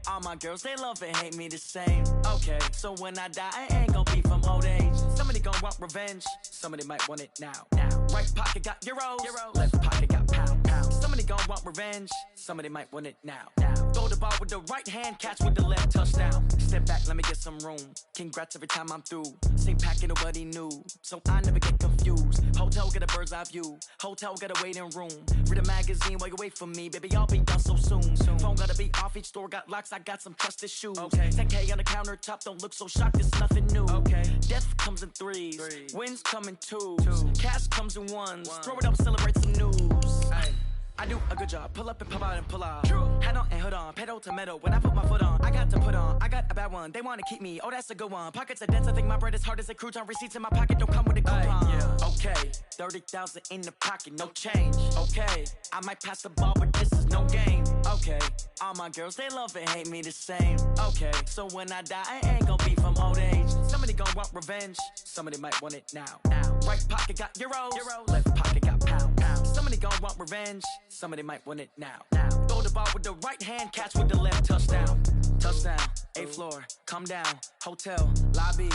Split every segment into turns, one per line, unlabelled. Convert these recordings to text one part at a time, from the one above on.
all my girls, they love and hate me the same. Okay, so when I die, I ain't gonna be from old age. Somebody gonna want revenge, somebody might want it now. Right pocket got euros, left pocket got pounds. Somebody gonna want revenge, somebody might want it now. Throw the ball with the right hand, catch with the left, touchdown. Step back, let me get some room. Congrats every time I'm through. Same packet, nobody knew, so I never get confused. Hotel get a bird's eye view, hotel get a waiting room. Read a magazine while you wait for me, baby, I'll be done so soon. Phone gotta be off, each store got locks, I got some trusted shoes. 10K on the countertop, don't look so shocked, it's nothing new. Death comes in threes, wins come in twos, cash comes in ones. Throw it up, celebrate some news. I do a good job, pull up and pop out and pull out. Hat on and hood on, pedal to metal. When I put my foot on, I got to put on. I got a bad one, they wanna keep me, oh that's a good one. Pockets are dense, I think my bread is hard as a crouton. Receipts in my pocket don't come with a coupon. Okay, 30,000 in the pocket, no change. Okay, I might pass the ball, but this is no game. Okay, all my girls, they love and hate me the same. Okay, so when I die, I ain't gonna be from old age. Somebody gonna want revenge, somebody might want it now. Right pocket got euros, left pocket got pounds. Somebody gonna want revenge, somebody might want it now. Throw the ball with the right hand, catch with the left, touchdown. Touchdown, 8th floor, come down, hotel, lobby.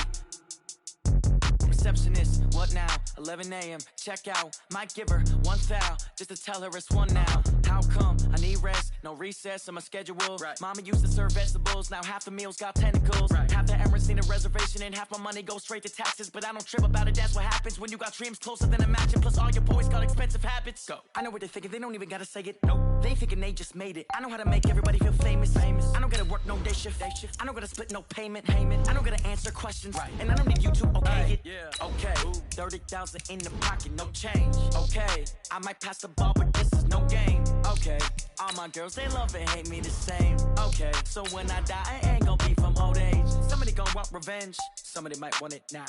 Receptionist, what now? 11 a.m., check out. Might give her one foul, just to tell her it's one now. How come? I need rest, no recess in my schedule. Mama used to serve vegetables, now half the meals got tentacles. Half the Emirates need a reservation and half my money goes straight to taxes. But I don't trip about it, that's what happens when you got dreams closer than a matching. Plus all your boys got expensive habits. Go. I know what they're thinking, they don't even gotta say it. Nope. They thinking they just made it. I know how to make everybody feel famous. I don't gotta work no day shift. I don't gotta split no payment. I don't gotta answer questions. And I don't need you to okay it. Okay, 30,000 in the pocket, no change. Okay, I might pass the ball, but this is no game. Okay, all my girls, they love and hate me the same. Okay, so when I die, I ain't gonna be from old age. Somebody gonna want revenge, somebody might want it now.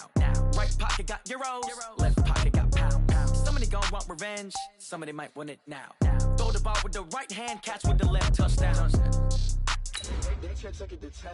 Right pocket got euros, left pocket got pounds. Somebody gonna want revenge, somebody might want it now. Throw the ball with the right hand, catch with the left, touchdown. They check it to 10.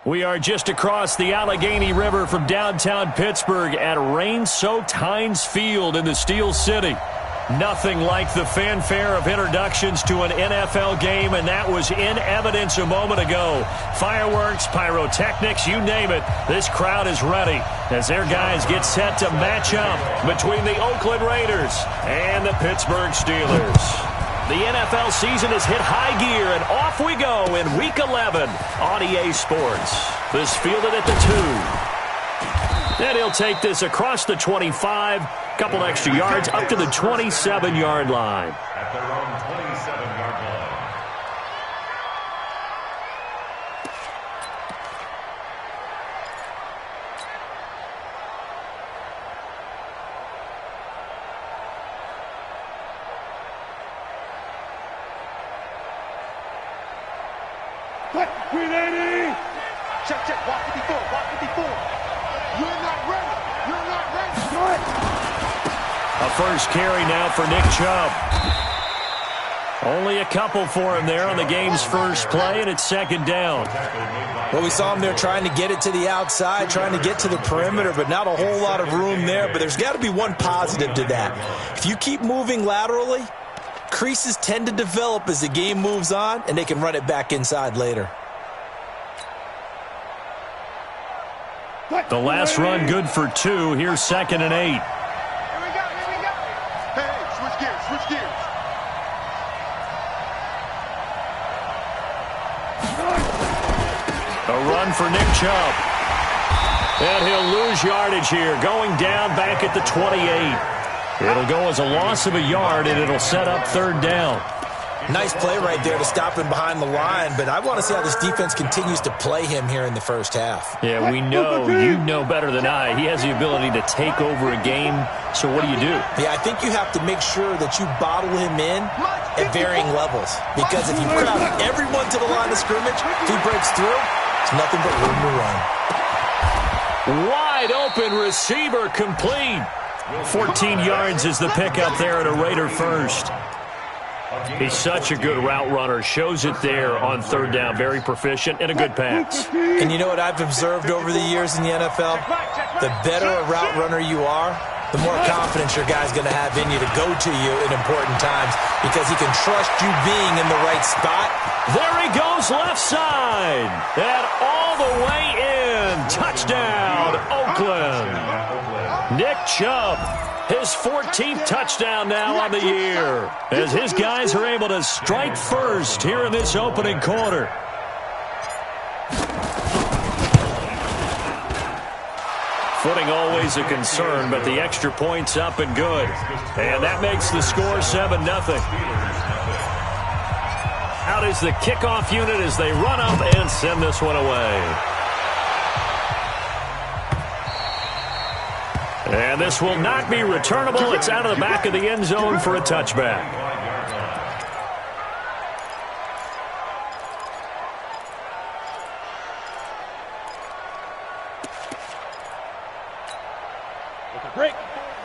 We are just across the Allegheny River from downtown Pittsburgh at rain-soaked Heinz Field in the Steel City. Nothing like the fanfare of introductions to an NFL game, and that was in evidence a moment ago. Fireworks, pyrotechnics, you name it. This crowd is ready as their guys get set to match up between the Oakland Raiders and the Pittsburgh Steelers. The NFL season has hit high gear, and off we go in Week 11 on EA Sports. This fielded at the 2. Then he'll take this across the 25, couple extra yards up to the 27-yard line.
At their own 27-yard line.
Check, walk 54, walk 54. You're not ready. You're not ready.
A first carry now for Nick Chubb. Only a couple for him there on the game's first play, and it's second down.
Well, we saw him there trying to get it to the outside, trying to get to the perimeter, but not a whole lot of room there. But there's got to be one positive to that. If you keep moving laterally, creases tend to develop as the game moves on, and they can run it back inside later.
The last run good for 2. Here's 2nd and 8.
Here we go. Hey, switch gears.
A run for Nick Chubb. And he'll lose yardage here, going down back at the 28. It'll go as a loss of a yard, and it'll set up 3rd down.
Nice play right there to stop him behind the line, but I want to see how this defense continues to play him here in the first half.
Yeah, we know, you know better than I, he has the ability to take over a game, so what do you do?
Yeah, I think you have to make sure that you bottle him in at varying levels, because if you crowd everyone to the line of scrimmage, if he breaks through, it's nothing but room to run.
Wide open receiver complete. 14 yards is the pickup there at a Raider first. He's such a good route runner. Shows it there on third down. Very proficient and a good pass.
And you know what I've observed over the years in the NFL? The better a route runner you are, the more confidence your guy's going to have in you to go to you in important times because he can trust you being in the right spot.
There he goes left side. And all the way in. Touchdown, Oakland. Nick Chubb. His 14th touchdown now on the year as his guys are able to strike first here in this opening quarter. Footing always a concern, but the extra point's up and good. And that makes the score 7-0. Out is the kickoff unit as they run up and send this one away. And this will not be returnable. It's out of the back of the end zone for a touchback.
Break.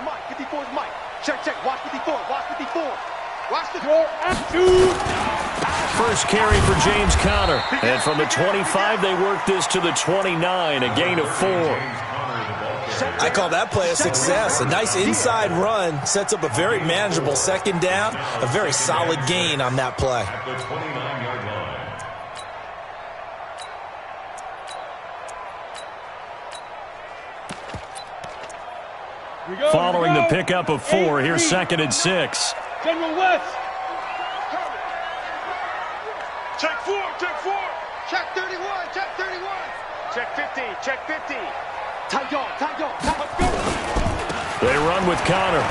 Mike. 54 is Mike. Check, check. Watch 54. Watch 54. Watch the throw.
First carry for James Conner. And from the 25, they work this to the 29, a gain of 4.
I call that play a success. A nice inside run sets up a very manageable second down. A very solid gain on that play.
Following the pickup of 4, here's 2nd and 6.
General West. Check 4, check 4. Check 31, check 31. Check 50, check 50. Tight dog, tight dog, let's go.
They run with Conner.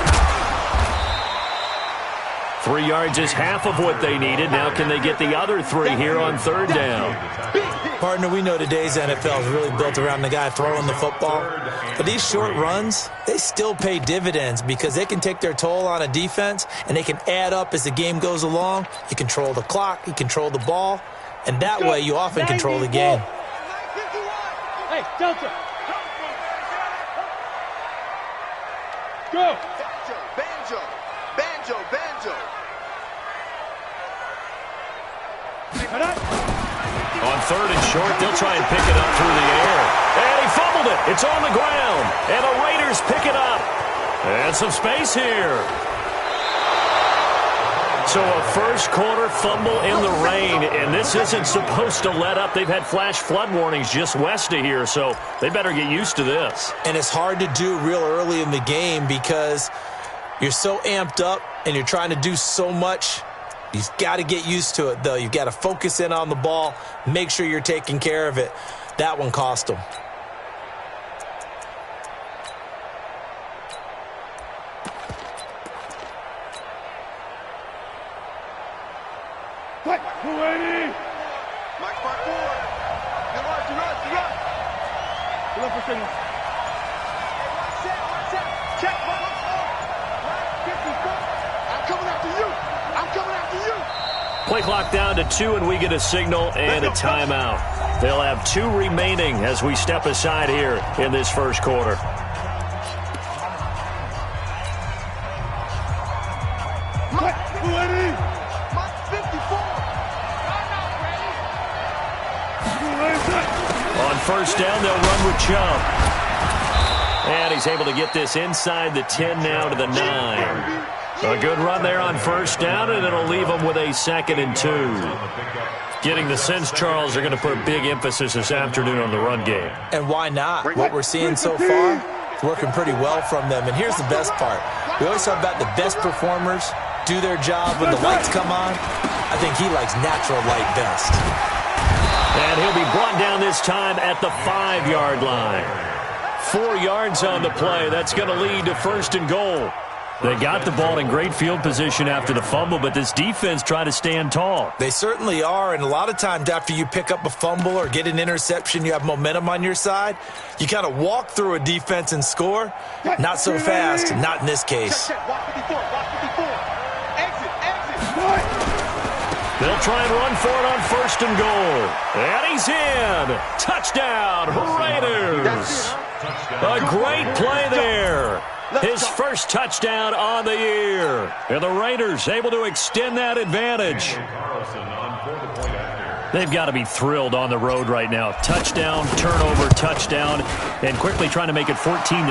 3 yards is half of what they needed. Now can they get the other 3 here on third down?
Partner, we know today's NFL is really built around the guy throwing the football. But these short runs, they still pay dividends because they can take their toll on a defense and they can add up as the game goes along. You control the clock, you control the ball, and that way you often control the game.
Hey, Delta. Go. Banjo, banjo, banjo.
On third and short, they'll try and pick it up through the air. And he fumbled it. It's on the ground. And the Raiders pick it up. And some space here. So a first quarter fumble in the rain, and this isn't supposed to let up. They've had flash flood warnings just west of here, so they better get used to this.
And it's hard to do real early in the game because you're so amped up and you're trying to do so much. You've got to get used to it, though. You've got to focus in on the ball, make sure you're taking care of it. That one cost them.
Mike 280. Mike 4. You run. You run for signal. Check. I'm coming after you.
Play clock down to 2, and we get a signal and a timeout. They'll have 2 remaining as we step aside here in this first quarter.
Mike 280. Mike 54.
On first down, they'll run with Chubb. And he's able to get this inside the 10 now to the 9. A good run there on first down, and it'll leave them with a 2nd and 2. Getting the sense, Charles, are going to put a big emphasis this afternoon on the run game.
And why not? What we're seeing so far is working pretty well from them. And here's the best part. We always talk about the best performers do their job when the lights come on. I think he likes natural light best.
And he'll be brought down this time at the 5-yard line. 4 yards on the play. That's going to lead to 1st and goal. They got the ball in great field position after the fumble, but this defense tried to stand tall.
They certainly are, and a lot of times after you pick up a fumble or get an interception, you have momentum on your side. You kind of walk through a defense and score. Not so fast, not in this case.
Watch 54, watch 54. Exit.
They'll try and run for it on 1st and goal. And he's in. Touchdown, Raiders. A great play there. His first touchdown on the year. And the Raiders able to extend that advantage. They've got to be thrilled on the road right now. Touchdown, turnover, touchdown, and quickly trying to make it 14-0.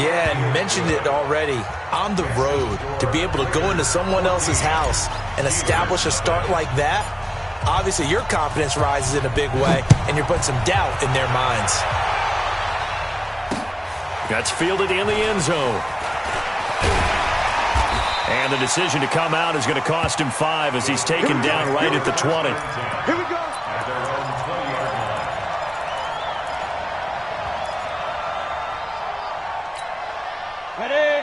Yeah, and you mentioned it already. On the road, to be able to go into someone else's house and establish a start like that, obviously your confidence rises in a big way, and you're putting some doubt in their minds.
That's fielded in the end zone. And the decision to come out is going to cost him 5 as he's taken down right at the 20.
Here we go.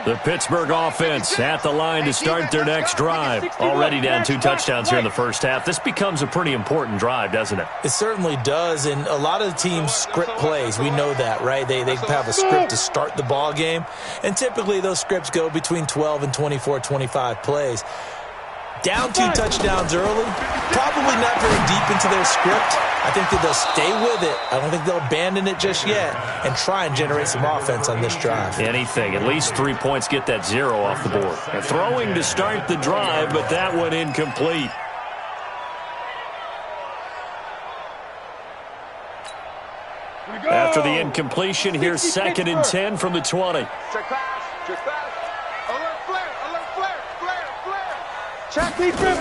The Pittsburgh offense at the line to start their next drive. Already down 2 touchdowns here in the first half. This becomes a pretty important drive, doesn't it?
It certainly does, and a lot of the teams script plays. We know that, right? They have a script to start the ball game, and typically those scripts go between 12 and 24, 25 plays. Down 2 touchdowns early, probably not very deep into their script. I think that they'll stay with it. I don't think they'll abandon it just yet and try and generate some offense on this drive.
Anything. At least 3 points, get that 0 off the board. And throwing to start the drive, but that one incomplete. After the incompletion, here's 2nd and 10 from the 20.
Check pass. Alert flare. Check defense.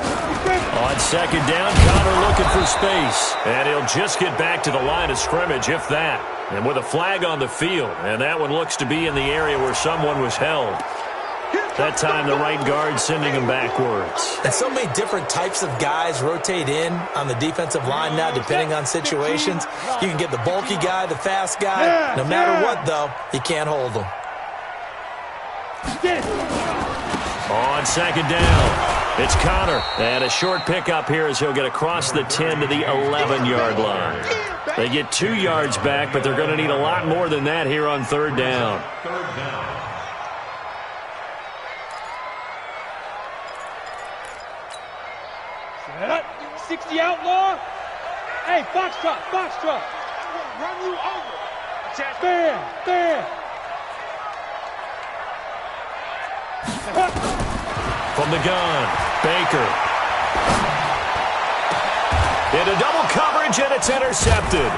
On 2nd down, Connor looking for space. And he'll just get back to the line of scrimmage, if that. And with a flag on the field. And that one looks to be in the area where someone was held. That time, the right guard sending him backwards.
And so many different types of guys rotate in on the defensive line now, depending on situations. You can get the bulky guy, the fast guy. No matter what, though, you can't hold them.
On 2nd down, it's Connor. And a short pickup here as he'll get across the 10 to the 11-yard line. They get 2 yards back, but they're going to need a lot more than that here on 3rd down.
60 outlaw. Hey, box truck. Run you over. Bam.
From the gun, Baker. Into double coverage, and it's intercepted.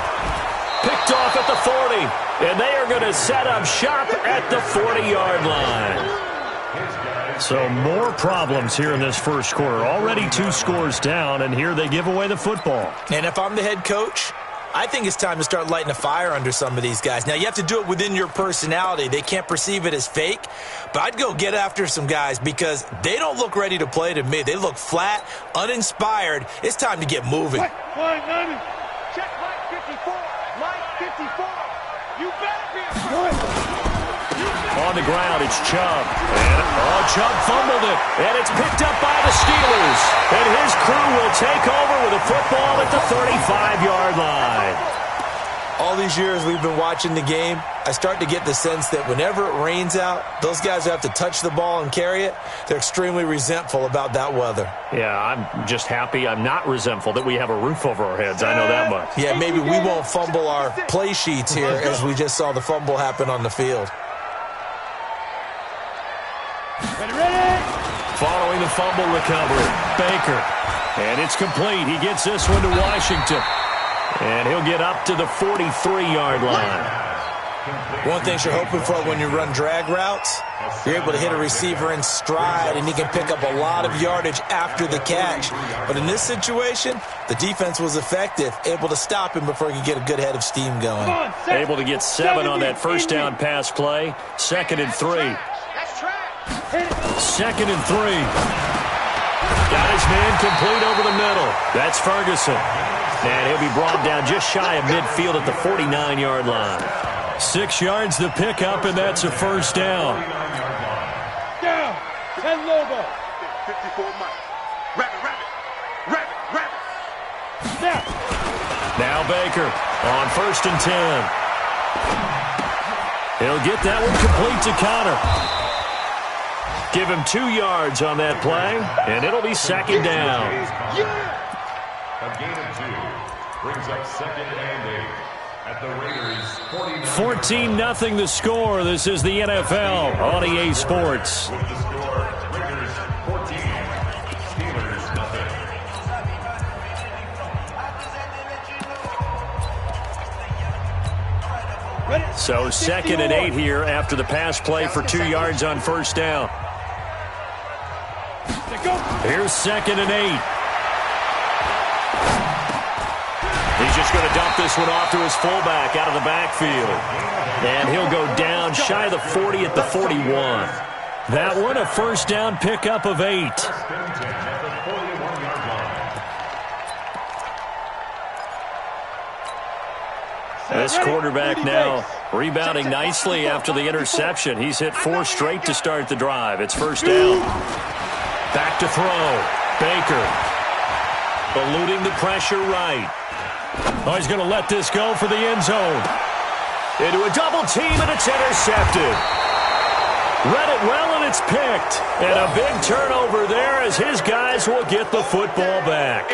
Picked off at the 40, and they are going to set up shop at the 40-yard line. So more problems here in this first quarter. Already 2 scores down, and here they give away the football.
And if I'm the head coach, I think it's time to start lighting a fire under some of these guys. Now, you have to do it within your personality. They can't perceive it as fake. But I'd go get after some guys because they don't look ready to play to me. They look flat, uninspired. It's time to get moving.
Check line 54. Line 54. You better be
On the ground, it's Chubb. And, Chubb fumbled it. And it's picked up by the Steelers. And his crew will take over with a football at the 35-yard line.
All these years we've been watching the game, I start to get the sense that whenever it rains out, those guys who have to touch the ball and carry it, they're extremely resentful about that weather.
Yeah, I'm just happy I'm not resentful that we have a roof over our heads. I know that much.
Yeah, maybe we won't fumble our play sheets here as we just saw the fumble happen on the field.
Ready?
Following the fumble recovery, Baker. And it's complete. He gets this one to Washington. And he'll get up to the 43-yard line.
One thing you're hoping for when you run drag routes, you're able to hit a receiver in stride, and he can pick up a lot of yardage after the catch. But in this situation, the defense was effective, able to stop him before he could get a good head of steam going.
Able to get 7 on that first down pass play. 2nd and 3. 2nd and 3. Got his man complete over the middle. That's Ferguson. And he'll be brought down just shy of midfield at the 49-yard line. 6 yards the pickup, and that's a first down.
Down. 10 Lobo. 54 Mike. Rabbit. Snap.
Now Baker on 1st and 10. He'll get that one complete to Connor. Give him 2 yards on that play, and it'll be 2nd down.
A gain of 2 brings up 2nd and 8 at the Raiders
14-0 the score. This is the NFL on EA Sports.
With the score, Raiders 14, Steelers 0.
So 2nd and 8 here after the pass play for 2 yards on 1st down. Here's 2nd and 8. He's just going to dump this one off to his fullback out of the backfield. And he'll go down shy of the 40 at the 41. That one a 1st down pickup of 8. This quarterback now rebounding nicely after the interception. He's hit 4 straight to start the drive. It's 1st down. Back to throw. Baker eluding the pressure right. Oh, he's going to let this go for the end zone. Into a double team, and it's intercepted. Read it well, and it's picked. And a big turnover there as his guys will get the football back.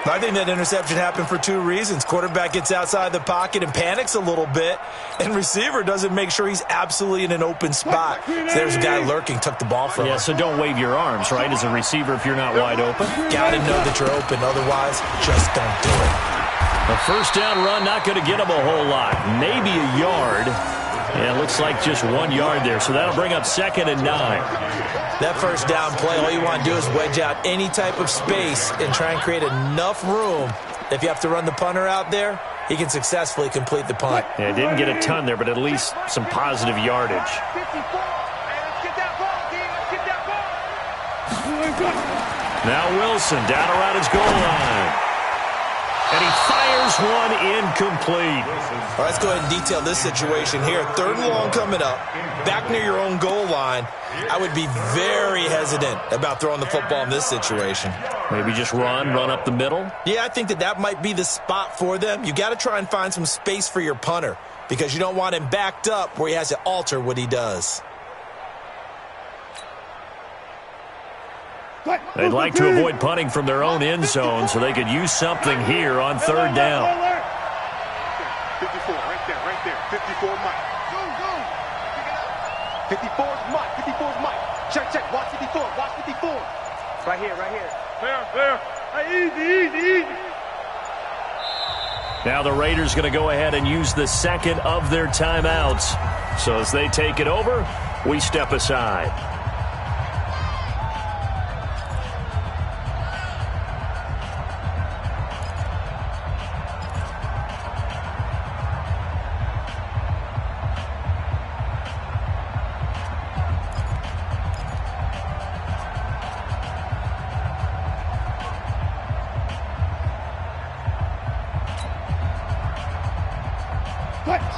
I think that interception happened for 2 reasons. Quarterback gets outside the pocket and panics a little bit, and receiver doesn't make sure he's absolutely in an open spot. So there's a guy lurking, took the ball from him.
Yeah, so don't wave your arms, right, as a receiver if you're not wide open.
Got to know that you're open, otherwise just don't do it.
A 1st down run, not going to get him a whole lot. Maybe a yard. Yeah, it looks like just 1 yard there, so that'll bring up 2nd and 9.
That 1st down play, all you want to do is wedge out any type of space and try and create enough room. If you have to run the punter out there, he can successfully complete the punt.
Yeah, didn't get a ton there, but at least some positive yardage. Now Wilson down around his goal line. And he fires one incomplete.
All right, let's go ahead and detail this situation here. 3rd and long coming up, back near your own goal line. I would be very hesitant about throwing the football in this situation.
Maybe just run up the middle?
Yeah, I think that might be the spot for them. You got to try and find some space for your punter because you don't want him backed up where he has to alter what he does.
They'd like to avoid punting from their own end zone so they could use something here on 3rd down.
54, right there. 54 Mike. 54's Mike. 54's Mike. Check. Watch 54. Right here. There. Easy.
Now the Raiders going to go ahead and use the 2nd of their timeouts. So as they take it over, we step aside.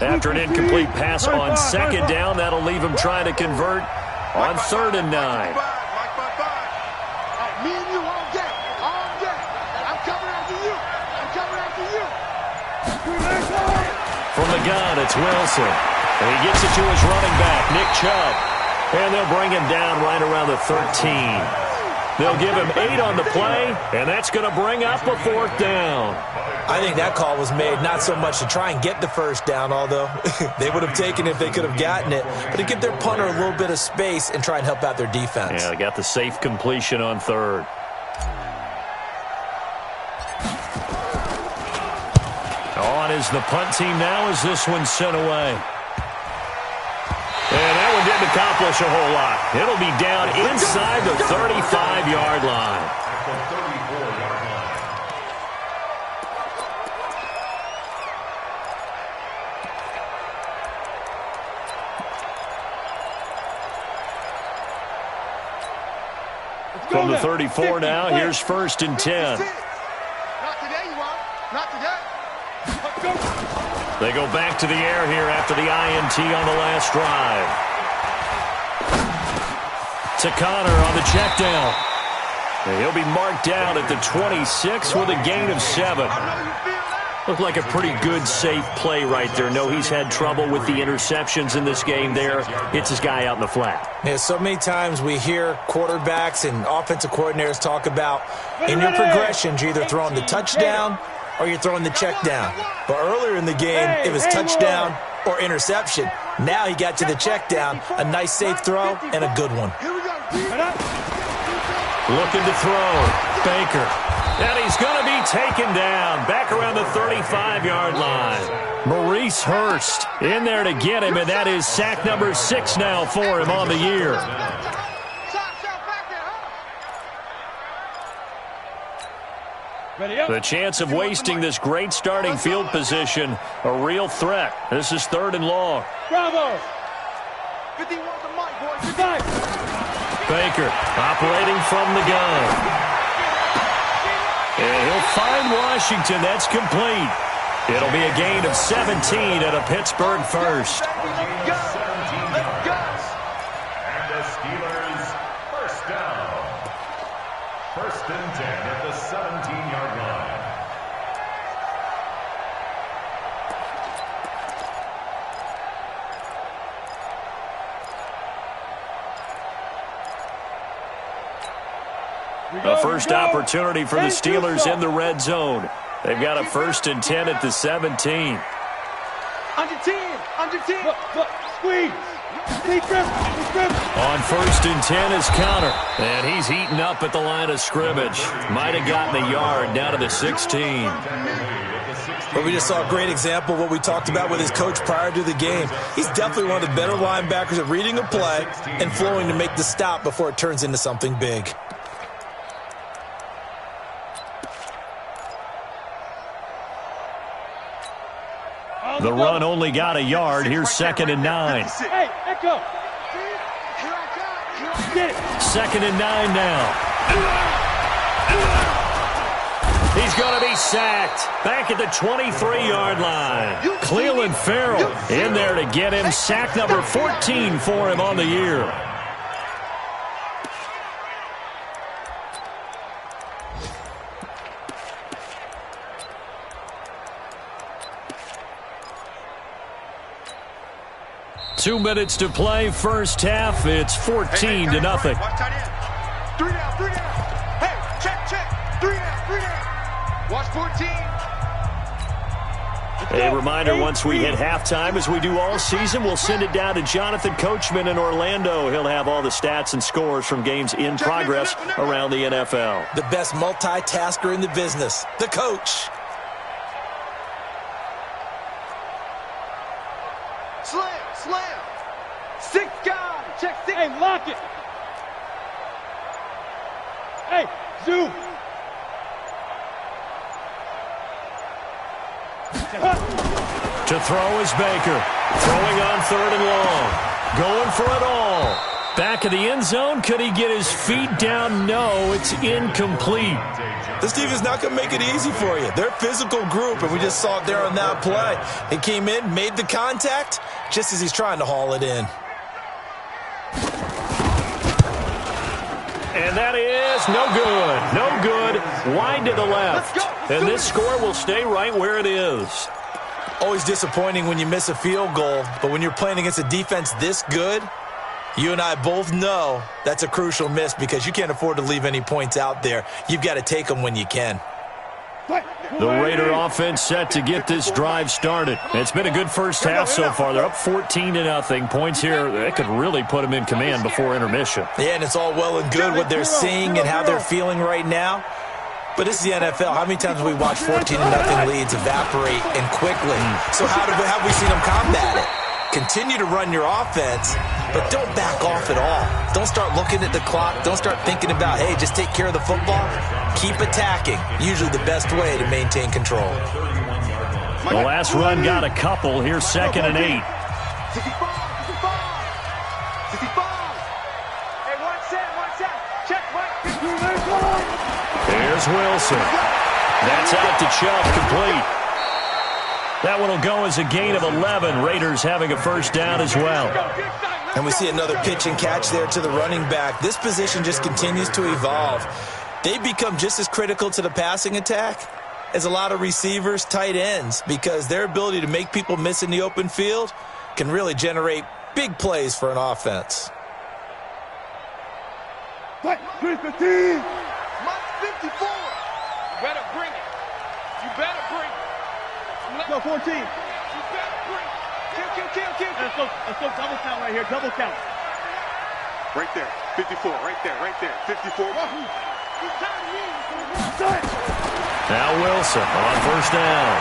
After an incomplete pass on 2nd down, that'll leave him trying to convert on 3rd and 9.
Me and you all day. I'm coming after you.
From the gun, it's Wilson. And he gets it to his running back, Nick Chubb. And they'll bring him down right around the 13. They'll give him 8 on the play, and that's going to bring up a 4th down.
I think that call was made not so much to try and get the 1st down, although they would have taken it if they could have gotten it, but to give their punter a little bit of space and try and help out their defense.
Yeah, they got the safe completion on 3rd. On is the punt team now as this one's sent away. And that one didn't accomplish a whole lot. It'll be down inside the 35-yard line.
At the 34-yard line.
From the 34 now, here's 1st and 10.
Not today, you are. Not today. Let's go.
They go back to the air here after the INT on the last drive. To Connor on the check down. And he'll be marked down at the 26 with a gain of 7. Looked like a pretty good, safe play right there. No, he's had trouble with the interceptions in this game there. Hits his guy out in the flat.
Yeah, so many times we hear quarterbacks and offensive coordinators talk about in your progressions, you're either throwing the touchdown or you're throwing the check down. But earlier in the game, it was touchdown or interception. Now he got to the check down, a nice safe throw and a good one.
Looking to throw. Baker. And he's going to be taken down back around the 35-yard line. Maurice Hurst in there to get him, and that is sack number 6 now for him on the year. The chance of wasting this great starting field position, a real threat. This is 3rd and long.
Bravo!
Baker operating from the gun. And he'll find Washington. That's complete. It'll be a gain of 17 at a Pittsburgh first.
And the Steelers first down. 1st and 10 at the 17-yard line.
A first opportunity for the Steelers in the red zone. They've got a 1st and 10 at the 17.
Under 10. Squeeze.
On 1st and 10 is Connor. And he's eaten up at the line of scrimmage. Might have gotten a yard down to the 16.
But we just saw a great example of what we talked about with his coach prior to the game. He's definitely one of the better linebackers at reading a play and flowing to make the stop before it turns into something big.
The run only got a yard. Here's 2nd and 9.
Hey, Echo.
2nd and 9 now. He's going to be sacked back at the 23-yard line. Clelin Ferrell in there to get him. Sack number 14 for him on the year. Two minutes to play, first half. It's 14-0.
Watch tight end. 3 down. Hey, check. 3 down. Watch 14.
A reminder, once we hit halftime, as we do all season, we'll send it down to Jonathan Coachman in Orlando. He'll have all the stats and scores from games in progress around the NFL.
The best multitasker in the business, the coach.
Slam. 6 guys. Check 6. Hey, lock it. Hey, zoom.
To throw is Baker. Throwing on 3rd and long. Going for it all. Back of the end zone. Could he get his feet down? No, it's incomplete.
This team is not going to make it easy for you. They're a physical group, and we just saw it there on that play. He came in, made the contact, just as he's trying to haul it in.
And that is no good. No good. Wide to the left. And this score will stay right where it is.
Always disappointing when you miss a field goal, but when you're playing against a defense this good, you and I both know that's a crucial miss because you can't afford to leave any points out there. You've got to take them when you can.
The Raider offense set to get this drive started. It's been a good first half so far. They're up 14-0. Points here, that could really put them in command before intermission.
Yeah, and it's all well and good what they're seeing and how they're feeling right now. But this is the NFL. How many times have we watched 14-0 leads evaporate and quickly? So how have we seen them combat it? Continue to run your offense, but don't back off at all. Don't start looking at the clock. Don't start thinking about, hey, just take care of the football. Keep attacking. Usually the best way to maintain control.
The last run got a couple. Here's 2nd and 8.
65. Hey, watch that. Check, Mike.
Here's Wilson. That's out to Chubb, complete. That one will go as a gain of 11. Raiders having a first down as well.
And we see another pitch and catch there to the running back. This position just continues to evolve. They become just as critical to the passing attack as a lot of receivers, tight ends, because their ability to make people miss in the open field can really generate big plays for an offense.
Mike 315. Mike 54. You better bring it. You better bring it. Go 14. You better bring it. Kill. Let's go double count right here. Double count. Right there. 54. Right there. 54.
Now Wilson on first down.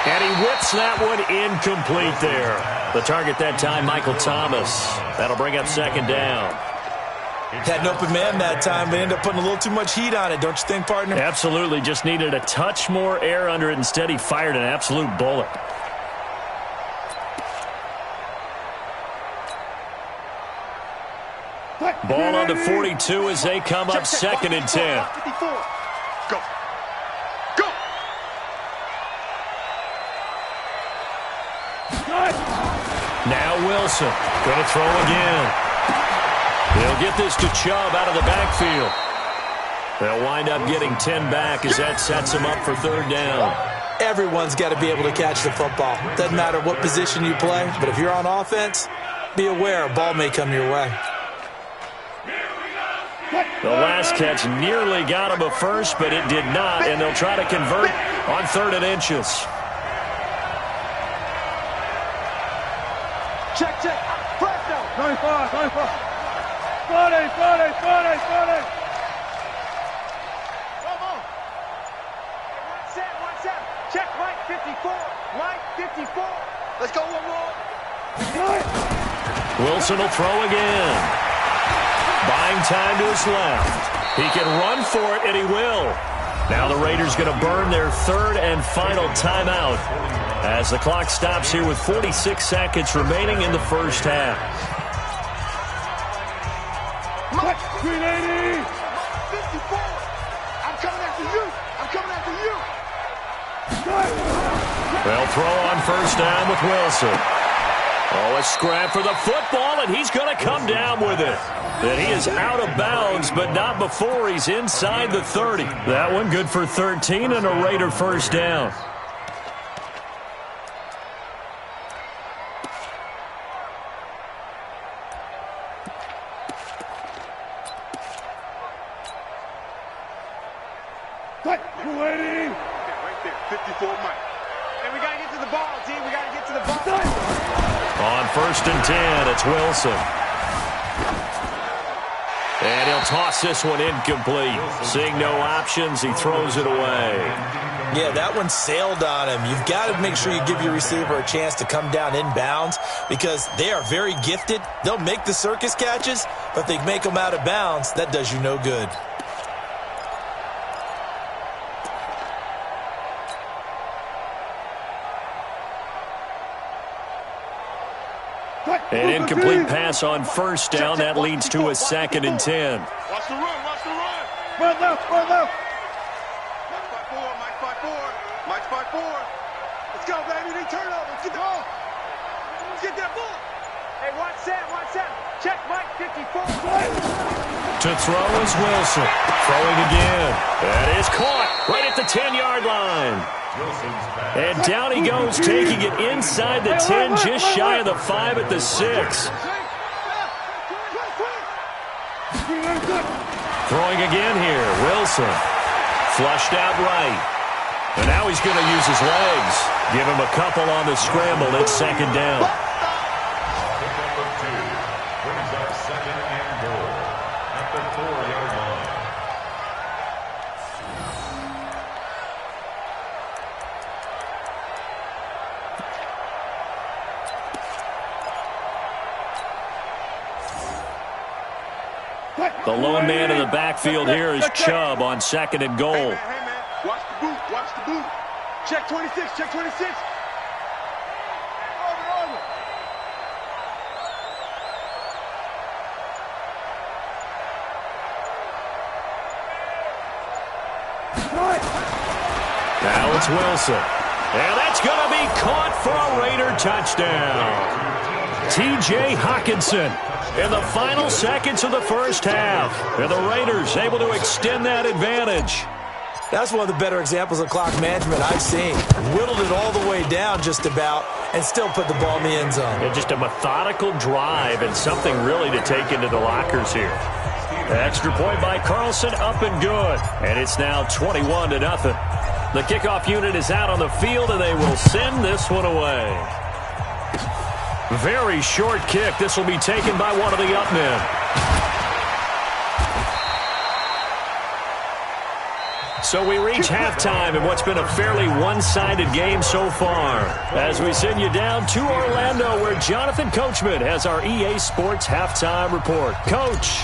And he whips that one incomplete there. The target that time, Michael Thomas. That'll bring up second down.
Had an open man that time, but ended up putting a little too much heat on it, don't you think, partner?
Absolutely. Just needed a touch more air under it. Instead, he fired an absolute bullet. Ball on the 42 as they come up second and 10.
Go.
Now Wilson going to throw again. They'll get this to Chubb out of the backfield. They'll wind up getting 10 back as that sets them up for third down.
Everyone's got to be able to catch the football. Doesn't matter what position you play, but if you're on offense, be aware a ball may come your way.
The last catch nearly got him a first, but it did not, and they'll try to convert on 3rd and inches.
Check. Press down. 95. 40. Come on. One set. Check Mike 54. Mike 54. Let's go one more.
Wilson will throw again. Buying time to his left. He can run for it, and he will. Now the Raiders going to burn their 3rd and final timeout as the clock stops here with 46 seconds remaining in the first half.
Mike 380. 54. I'm coming after you.
They'll throw on first down with Wilson. Oh, a scrap for the football, and he's going to come down with it. Then he is out of bounds, but not before he's inside the 30. That one good for 13 and a Raider first down.
Right there, 54 Mike. And we got to get to the ball, team. We got to get to the ball.
On 1st and 10, it's Wilson. And he'll toss this one incomplete. Seeing no options, he throws it away.
Yeah, that one sailed on him. You've got to make sure you give your receiver a chance to come down inbounds because they are very gifted. They'll make the circus catches, but if they make them out of bounds, that does you no good.
An incomplete pass on first down. That leads to a 2nd and 10.
Watch the run. Run left. Mike 5-4. Let's go, baby. They turn over. Get the ball. Let's get that ball. Hey, watch Sam. Check Mike 54.
To throw is Wilson. Throwing again. That is caught right at the 10-yard line. And down he goes, taking it inside the 10, just shy of the 5 at the 6. Throwing again here, Wilson. Flushed out right. And now he's going to use his legs. Give him a couple on the scramble. It's 2nd down.
Number 2 brings up 2nd and goal at the 4-yard line.
The lone man in the backfield here is Chubb on 2nd and goal.
Hey, man. Watch the boot. Check 26.
Now it's Wilson. And that's going to be caught for a Raider touchdown. T.J. Hockenson in the final seconds of the first half. And the Raiders able to extend that advantage.
That's one of the better examples of clock management I've seen. Whittled it all the way down just about and still put the ball in the end zone.
And just a methodical drive and something really to take into the lockers here. The extra point by Carlson, up and good. And it's now 21-0. The kickoff unit is out on the field, and they will send this one away. Very short kick. This will be taken by one of the up men. So we reach halftime in what's been a fairly one-sided game so far. As we send you down to Orlando, where Jonathan Coachman has our EA Sports Halftime Report. Coach.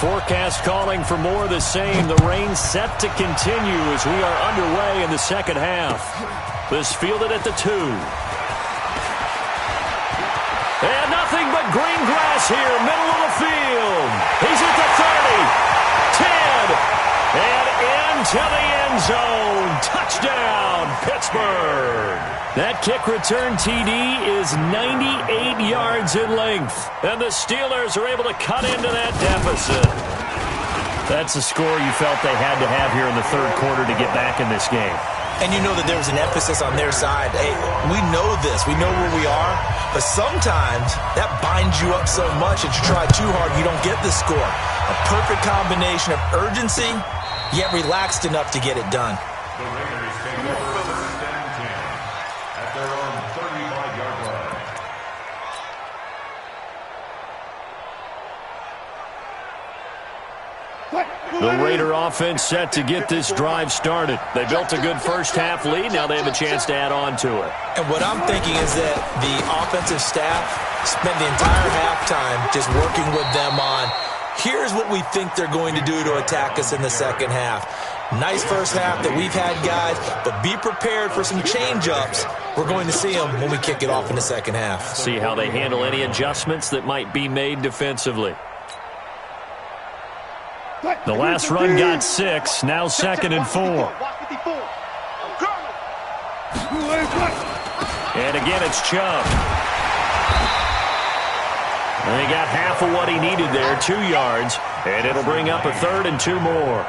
Forecast calling for more of the same. The rain set to continue as we are underway in the second half. This fielded at the 2. And nothing but green grass here, middle of the field. He's at the 30, 10, and into the end zone. Touchdown, Pittsburgh. That kick return TD is 98 yards in length, and the Steelers are able to cut into that deficit. That's a score you felt they had to have here in the third quarter to get back in this game.
And you know that there was an emphasis on their side. Hey, we know this. We know where we are. But sometimes that binds you up so much that you try too hard, you don't get the score. A perfect combination of urgency, yet relaxed enough to get it done.
The Raiders take over first and 10 at their own 35-yard line.
The Raider offense set to get this drive started. They built a good first-half lead. Now they have a chance to add on to it.
And what I'm thinking is that the offensive staff spent the entire halftime just working with them on, here's what we think they're going to do to attack us in the second half. Nice first half that we've had, guys, but be prepared for some change-ups. We're going to see them when we kick it off in the second half.
See how they handle any adjustments that might be made defensively. The last run got 6, now 2nd and 4. And again, it's Chubb. And he got half of what he needed there, 2 yards, and it'll bring up a 3rd and 2 more.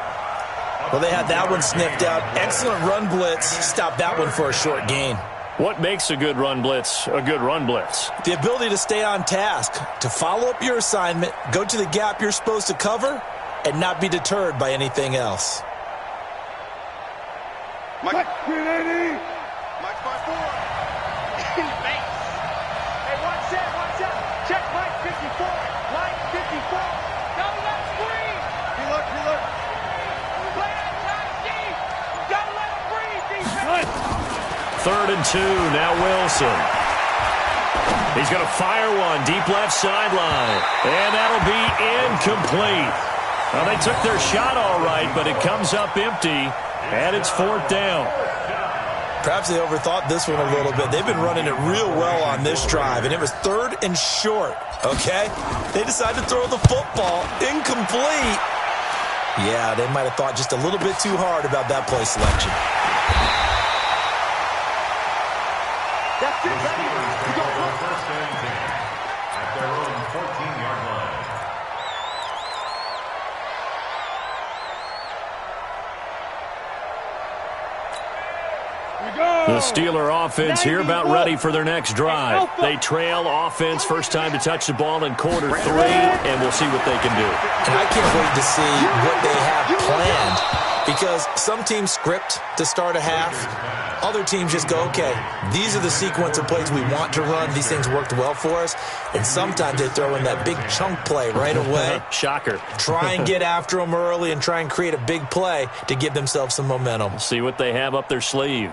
Well, they had that one sniffed out. Excellent run blitz. Stopped that one for a short gain.
What makes a good run blitz a good run blitz?
The ability to stay on task, to follow up your assignment, go to the gap you're supposed to cover, and not be deterred by anything else.
Mike 380. Mike 5-4. Hey, watch out. Check Mike 54. Line 54. Double that screen. Relook. Play outside deep. Don't let him breathe, defense.
3rd and 2, now Wilson. He's going to fire one, deep left sideline. And that'll be incomplete. Well, they took their shot all right, but it comes up empty, and it's 4th down.
Perhaps they overthought this one a little bit. They've been running it real well on this drive, and it was 3rd and short, okay? They decided to throw the football incomplete. Yeah, they might have thought just a little bit too hard about that play selection.
That's it, baby. You go
First and 10 at their own 14-yard line.
The Steeler offense here about ready for their next drive. They trail offense first time to touch the ball in quarter 3, and we'll see what they can do.
And I can't wait to see what they have planned, because some teams script to start a half. Other teams just go, okay, these are the sequence of plays we want to run. These things worked well for us. And sometimes they throw in that big chunk play right away.
Shocker.
Try and get after them early and try and create a big play to give themselves some momentum.
See what they have up their sleeve.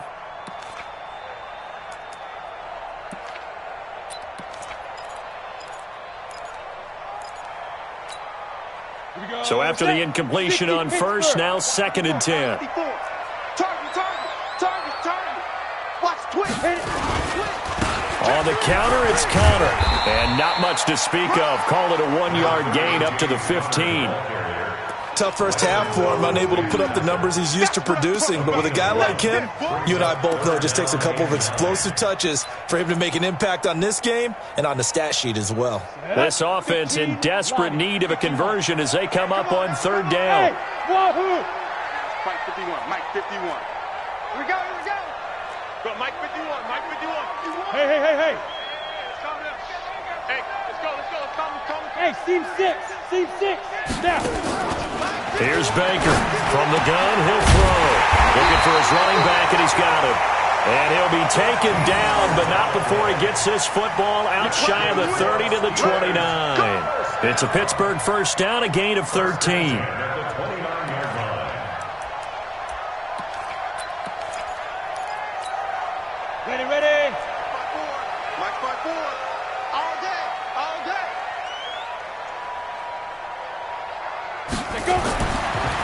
So after the incompletion on first, now 2nd and 10.
Target. Watch twist.
On the counter, it's Conner. And not much to speak of. Call it a 1-yard gain up to the 15.
Tough first half for him, unable to put up the numbers he's used to producing. But with a guy like him, you and I both know it just takes a couple of explosive touches for him to make an impact on this game and on the stat sheet as well.
This offense in desperate need of a conversion as they come up on third down.
Mike 51, Mike 51. Here we go, here we go. Go, Mike 51, Mike 51. Hey. Hey, let's go. Come. Hey, seam 6. Now.
Here's Baker. From the gun, he'll throw. Looking for his running back, and he's got him. And he'll be taken down, but not before he gets this football out shy of the 30 to the 29. It's a Pittsburgh first down, a gain of 13.
Ready. Mike 54. All day.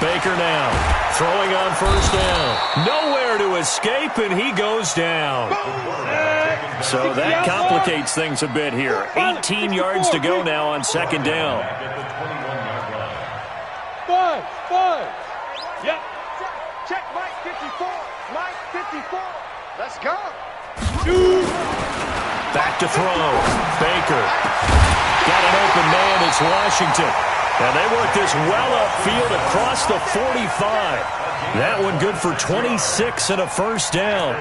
Baker now, throwing on first down. Nowhere to escape, and he goes down. So that complicates things a bit here. 18 yards to go now on second down.
5. Yep. Check Mike 54. Mike 54. Let's go.
Back to throw. Baker. Got an open man. It's Washington. And they work this well upfield across the 45. That one good for 26 and a first down.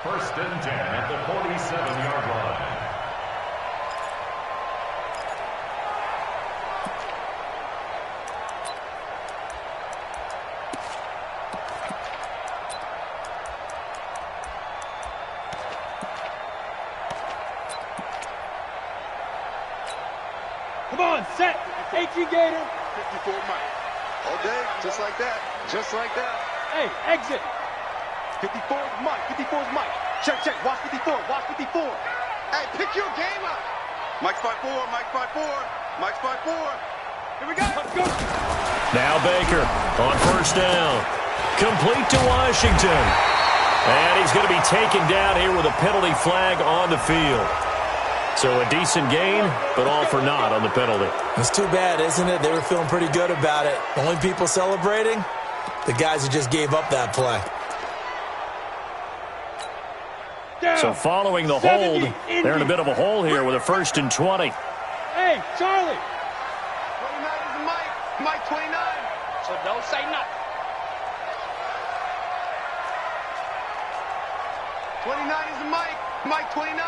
First and 10 at the 47-yard line.
Come on, set. HE Gator. 54 Mike. All day, just like that. Hey, exit. 54 is Mike. 54 is Mike. Check. Watch 54. Hey, pick your game up. Mike's 5-4. Mike's 5-4. Here we go. Let's go.
Now Baker on first down. Complete to Washington. And he's going to be taken down here with a penalty flag on the field. So a decent gain, but all for naught on the penalty.
It's too bad, isn't it? They were feeling pretty good about it. Only people celebrating, the guys who just gave up that play.
So following the hold, they're in a bit of a hole here with a first and 20.
Hey, Charlie. 29 is Mike. Mike 29. So don't say nothing. 29 is Mike. Mike 29.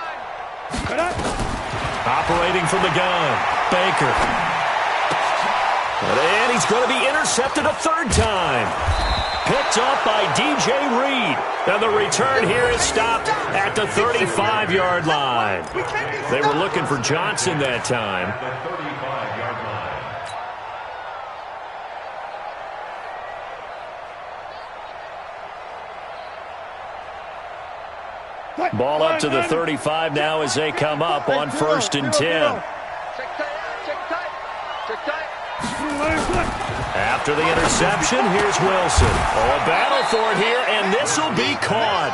Operating from the gun, Baker. And he's going to be intercepted a third time. Picked up by DJ Reed. And the return here is stopped at the 35-yard line. They were looking for Johnson that time.
The 35-yard line.
Ball up to the 35 now as they come up on first and 10.
Check tight.
After the interception, here's Wilson. Oh, a battle for it here, and this will be caught.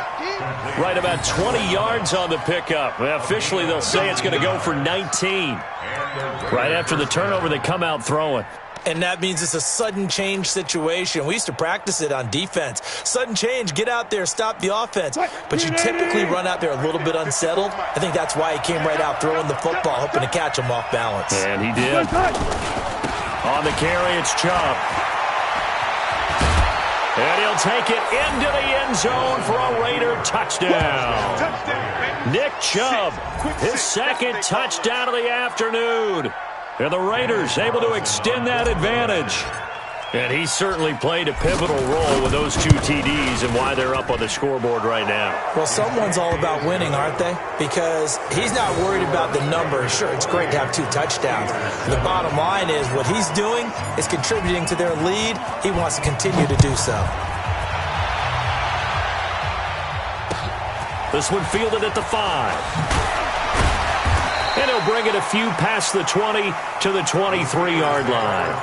Right about 20 yards on the pickup. Well, officially, they'll say it's going to go for 19. Right after the turnover, they come out throwing.
And that means it's a sudden change situation. We used to practice it on defense. Sudden change, get out there, stop the offense. But you typically run out there a little bit unsettled. I think that's why he came right out throwing the football, hoping to catch him off balance.
And he did. On the carry, it's Chubb. And he'll take it into the end zone for a Raider touchdown. Nick Chubb, his second touchdown of the afternoon. And the Raiders able to extend that advantage. And he certainly played a pivotal role with those two TDs and why they're up on the scoreboard right now.
Well, someone's all about winning, aren't they? Because he's not worried about the numbers. Sure, it's great to have 2 touchdowns. The bottom line is what he's doing is contributing to their lead. He wants to continue to do so.
This one fielded at the 5. And he'll bring it a few past the 20 to the 23-yard line.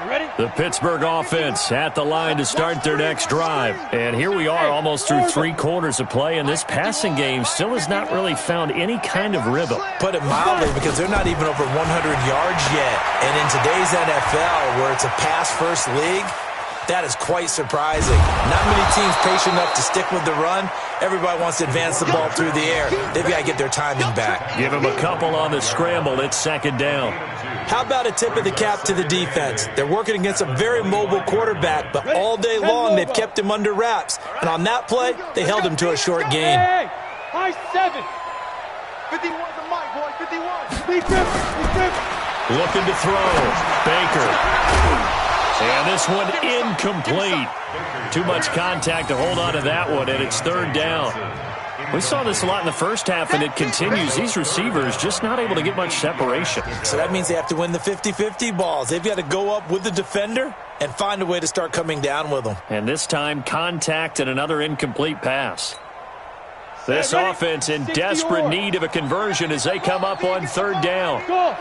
You ready?
The Pittsburgh offense at the line to start their next drive. And here we are almost through 3 quarters of play, and this passing game still has not really found any kind of rhythm.
Put it mildly, because they're not even over 100 yards yet. And in today's NFL, where it's a pass-first league, that is quite surprising. Not many teams patient enough to stick with the run. Everybody wants to advance the ball through the air. They've got to get their timing back.
Give them a couple on the scramble. It's second down.
How about a tip of the cap to the defense? They're working against a very mobile quarterback, but all day long they've kept him under wraps. And on that play, they held him to a short gain.
Hey, high 7. 51 to Mike, boy, 51. Big trip.
Looking to throw. Baker. And this one incomplete. Too much contact to hold on to that one, and it's third down. We saw this a lot in the first half, and it continues. These receivers just not able to get much separation.
So that means they have to win the 50-50 balls. They've got to go up with the defender and find a way to start coming down with them.
And this time, contact and another incomplete pass. This offense in desperate need of a conversion as they come up on third down.
Go.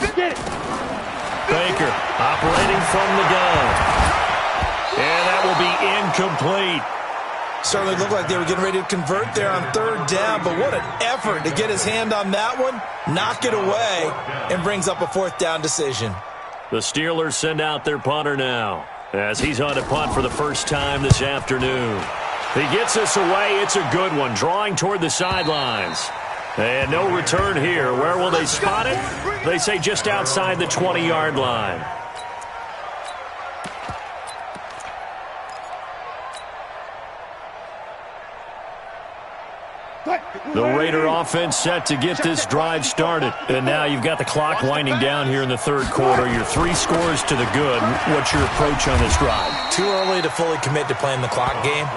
Get it.
Baker operating from the gun. And that will be incomplete.
Certainly looked like they were getting ready to convert there on third down, but what an effort to get his hand on that one, knock it away, and brings up a fourth down decision.
The Steelers send out their punter now as he's on to punt for the first time this afternoon. He gets this away. It's a good one, drawing toward the sidelines. And no return here. Where will they spot it? They say just outside the 20-yard line. The Raider offense set to get this drive started. And now you've got the clock winding down here in the third quarter. You're 3 scores to the good. What's your approach on this drive?
Too early to fully commit to playing the clock game.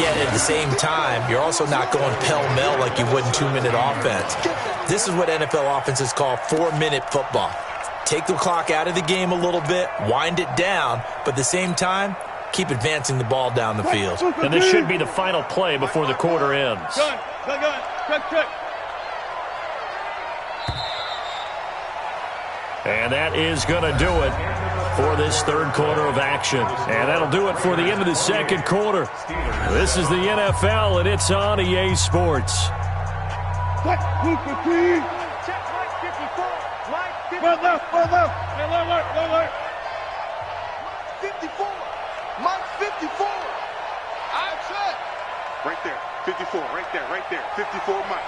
Yet at the same time, you're also not going pell-mell like you would in 2-minute offense. This is what NFL offenses call 4-minute football. Take the clock out of the game a little bit, wind it down, but at the same time, keep advancing the ball down the field.
And this should be the final play before the quarter ends.
Gun. Check.
And that is going to do it for this third quarter of action. And that'll do it for the end of the second quarter. This is the NFL, and it's on EA Sports.
Check Mike 54. Mike 54. Well left. Hey, alert. 54. Mike 54. Outside. Right there. 54. Right there. 54 Mike.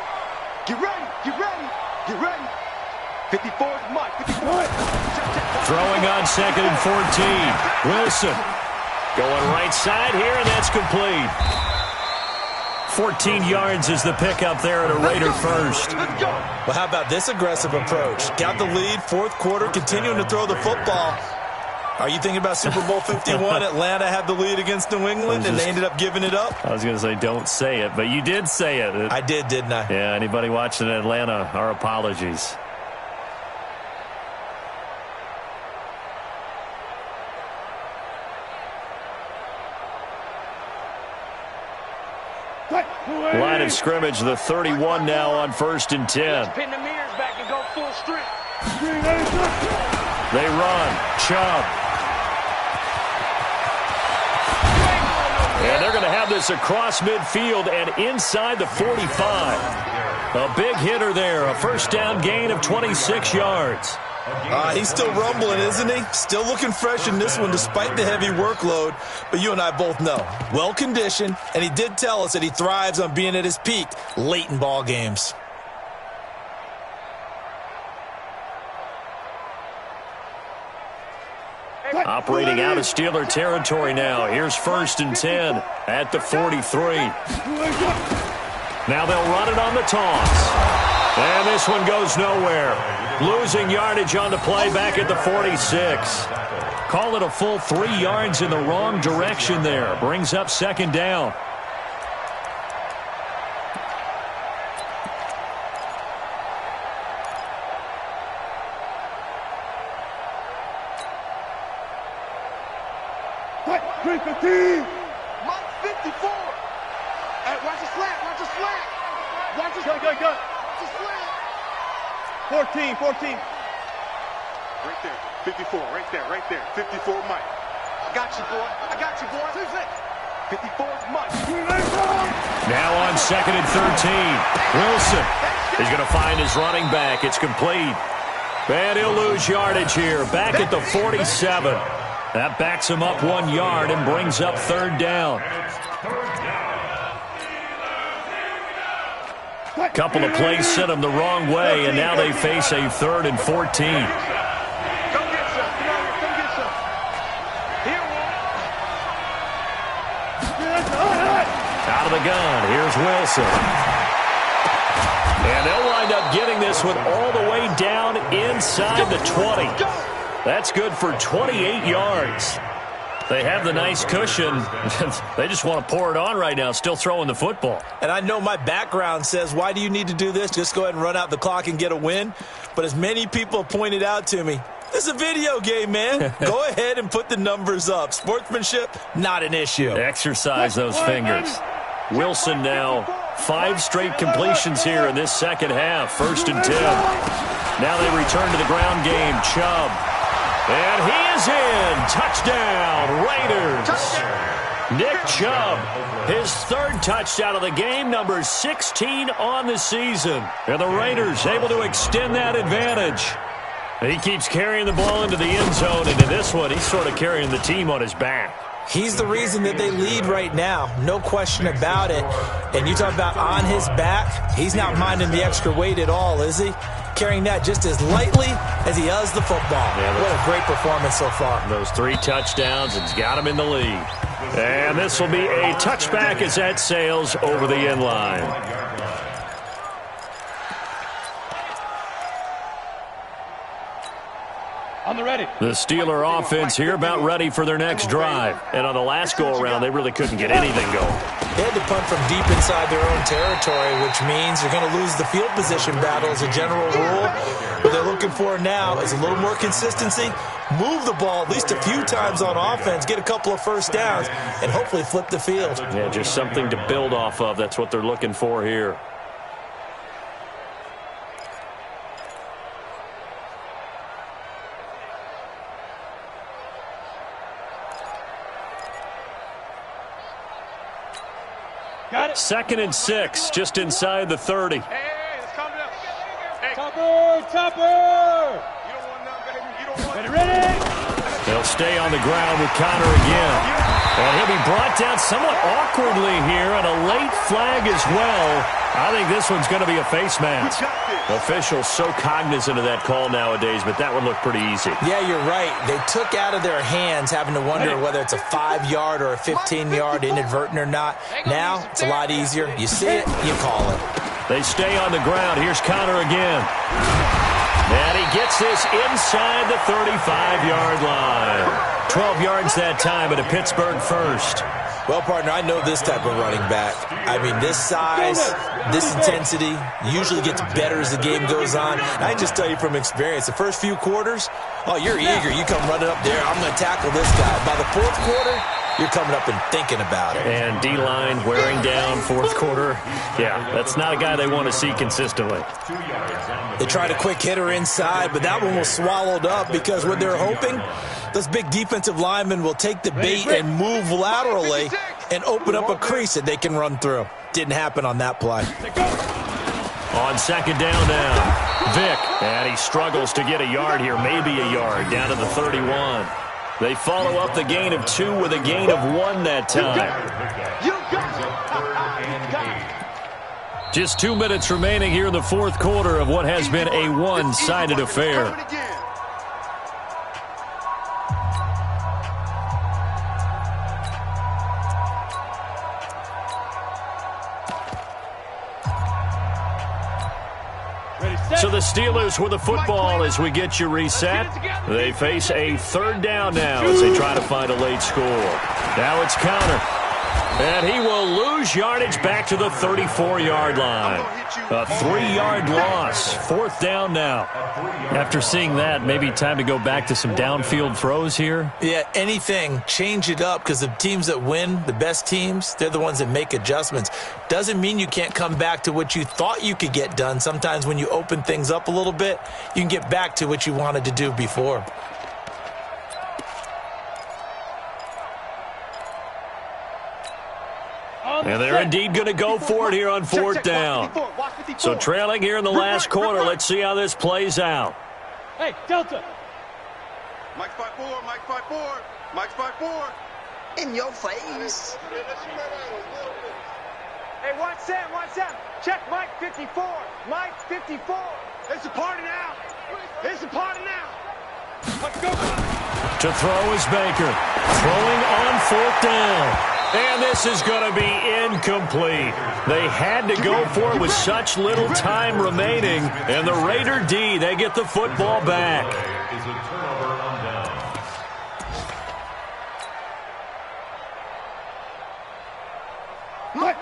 Get ready. 54 is Mike. 54.
Throwing on 2nd and 14. Wilson going right side here, and that's complete. 14 yards is the pickup there at a Raider first.
Well, how about this aggressive approach? Got the lead, fourth quarter, continuing to throw the football. Are you thinking about Super Bowl 51? Atlanta had the lead against New England, and they ended up giving it up?
I was going to say don't say it, but you did say it.
I did, didn't I?
Yeah, anybody watching Atlanta, our apologies. Line of scrimmage, the 31 now on 1st and 10.
Pin the mirrors back and go full strength.
They run. Chubb. And they're going to have this across midfield and inside the 45. A big hitter there. A first down gain of 26 yards.
He's still rumbling, isn't he? Still looking fresh in this one despite the heavy workload. But you and I both know, well-conditioned, and he did tell us that he thrives on being at his peak late in ball games.
Operating out of Steeler territory now. Here's 1st and 10 at the 43. Now they'll run it on the toss. And this one goes nowhere. Losing yardage on the play back at the 46. Call it a full 3 yards in the wrong direction there. Brings up 2nd down.
Mike 54. Hey, watch the slant. Watch the slant. 14.
Right there. 54. Right there. 54, Mike. I got you, boy. 54, Mike.
Now on 2nd and 13. Wilson is going to find his running back. It's complete. And he'll lose yardage here. Back at the 47. That backs him up 1 yard and brings up 3rd down. Couple of plays sent them the wrong way, and now they face a 3rd and 14.
Come get some. Come get some. Here,
Out of the gun, here's Wilson. And they'll wind up getting this one all the way down inside the 20. That's good for 28 yards. They have the nice cushion. They just want to pour it on right now, still throwing the football.
And I know my background says, why do you need to do this? Just go ahead and run out the clock and get a win. But as many people have pointed out to me, this is a video game, man. Go ahead and put the numbers up. Sportsmanship, not an issue.
Exercise those fingers. Wilson now 5 straight completions here in this second half. 1st and 10. Now they return to the ground game. Chubb. And he is in. Touchdown, Raiders. Nick Chubb, his 3rd touchdown of the game, number 16 on the season. And the Raiders able to extend that advantage. He keeps carrying the ball into the end zone, and in this one, he's sort of carrying the team on his back.
He's the reason that they lead right now. No question about it. And you talk about on his back, he's not minding the extra weight at all, is he? Carrying that just as lightly as he does the football. Yeah, what a great performance so far.
Those 3 touchdowns, it's got him in the lead. And this will be a touchback as that sails over the end line.
On the ready.
The Steeler offense here about ready for their next drive. And on the last go-around, they really couldn't get anything going.
They had to punt from deep inside their own territory, which means you're going to lose the field position battle as a general rule. What they're looking for now is a little more consistency, move the ball at least a few times on offense, get a couple of first downs, and hopefully flip the field.
Yeah, just something to build off of. That's what they're looking for here.
Got it.
2nd and 6, just inside the 30.
Hey, let's calm down. Hey. Topper! You don't want none, baby. You don't want ready?
They'll stay on the ground with Connor again. And he'll be brought down somewhat awkwardly here, and a late flag as well. I think this one's going to be a face mask. Officials so cognizant of that call nowadays, but that would look pretty easy.
Yeah, you're right. They took out of their hands having to wonder whether it's a 5-yard or a 15-yard inadvertent or not. Now, it's a lot easier. You see it, you call it.
They stay on the ground. Here's Connor again. And he gets this inside the 35-yard line. 12 yards that time at a Pittsburgh first.
Well, partner, I know this type of running back. I mean, this size, this intensity usually gets better as the game goes on. And I can just tell you from experience, the first few quarters, oh, you're eager. You come running up there, I'm going to tackle this guy. By the 4th quarter, you're coming up and thinking about it.
And D-line wearing down 4th quarter. Yeah, that's not a guy they want to see consistently.
They tried a quick hitter inside, but that one was swallowed up because what they're hoping, those big defensive linemen will take the bait and move laterally and open up a crease that they can run through. Didn't happen on that play.
On 2nd down now, Vick. And he struggles to get a yard here, maybe a yard, down to the 31. They follow up the gain of 2 with a gain of 1 that time. Just 2 minutes remaining here in the 4th quarter of what has been a one-sided affair. So the Steelers with the football as we get you reset. They face a 3rd down now as they try to find a late score. Now it's Connor. And he will lose yardage back to the 34-yard line. A 3-yard loss. 4th down now. After seeing that, maybe time to go back to some downfield throws here.
Yeah, anything. Change it up, because the teams that win, the best teams, they're the ones that make adjustments. Doesn't mean you can't come back to what you thought you could get done. Sometimes when you open things up a little bit, you can get back to what you wanted to do before.
And they're indeed going to go for it here on 4th down. So trailing here in the last quarter. Let's see how this plays out.
Hey, Delta.
Mike's 5-4, Mike's 5-4, Mike's 5-4.
In your face.
Hey, watch Sam. Check Mike 54. Mike 54. It's a party now. It's a party now. Let's go.
To throw is Baker. Throwing on 4th down. And this is going to be incomplete. They had to go for it with such little time remaining. And the Raider D, they get the football back.
Is a turnover on down.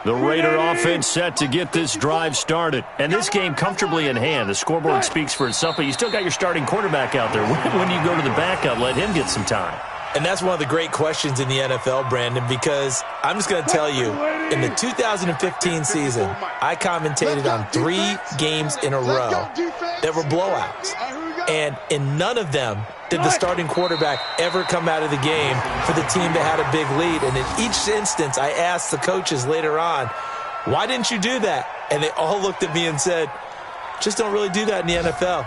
The Raider offense set to get this drive started. And this game comfortably in hand. The scoreboard speaks for itself, but you still got your starting quarterback out there. When you go to the backup, let him get some time.
And that's one of the great questions in the NFL, Brandon, because I'm just going to tell you, in the 2015 season, I commentated on 3 games in a row that were blowouts. And in none of them did the starting quarterback ever come out of the game for the team that had a big lead. And in each instance, I asked the coaches later on, why didn't you do that? And they all looked at me and said, just don't really do that in the NFL.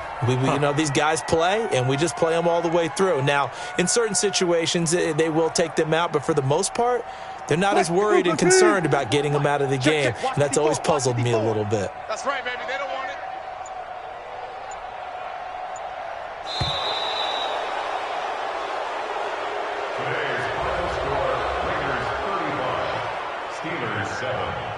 You know, these guys play, and we just play them all the way through. Now, in certain situations, they will take them out, but for the most part, they're not as worried and concerned about getting them out of the game, and that's always puzzled me a little bit.
That's right, baby. They don't want it.
Today's final score, Raiders 31, Steelers 7.